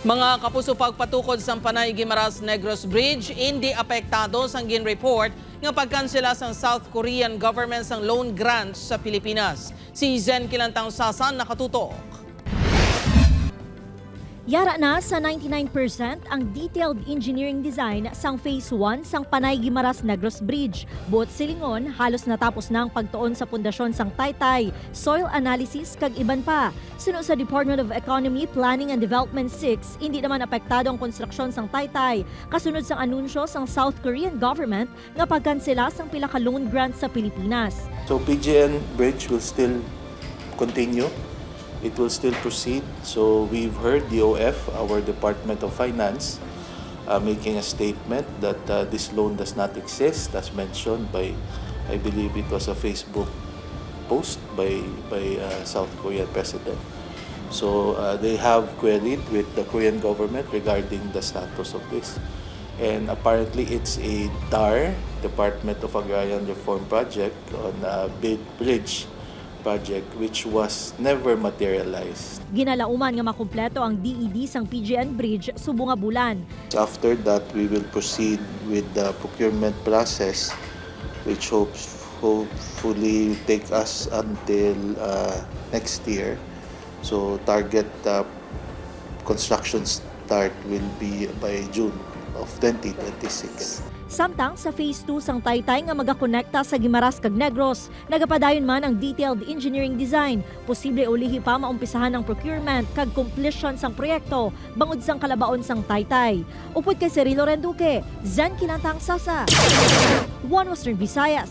Mga kapuso pagpatukod sa Panay Guimaras Negros Bridge, hindi apektado sa gin-report nga pagkansela sa South Korean government sang loan grants sa Pilipinas. Si Zen Kilantang Sasan nakatutok. Yara na sa 99% ang detailed engineering design sang Phase 1 sang Panay Guimaras Negros Bridge. Buot silingon, halos natapos na ang pagtuon sa pundasyon sang Taytay, soil analysis kag iban pa. Sunod sa Department of Economy, Planning and Development 6, hindi naman apektado ang konstruksyon sang Taytay. Kasunod sang anunsyo sang South Korean government nga pagkansela sang pila ka loan grants sa Pilipinas. So PGN Bridge will still continue. It will still proceed. So we've heard DOF, our Department of Finance, making a statement that this loan does not exist, as mentioned by, I believe it was a Facebook post by South Korean President. So they have queried with the Korean government regarding the status of this. And apparently it's a DAR, Department of Agrarian Reform project, on a big bridge project which was never materialized. Ginalauman nga makumpleto ang DED sang PGN Bridge subong nga bulan. After that, we will proceed with the procurement process which hopefully take us until next year. So target construction start will be by June of 2026. Samtang sa Phase 2 sang Taytay nga magakonekta sa Guimaras kag Negros, nagapadayon man ang detailed engineering design. Posible ulihi pa maumpisahan ang procurement kag completion sang proyekto bangod sang kalabaon sang Taytay. Upod kay Cirilo Renduque, Zen Kilantang Sasa, One Western Visayas.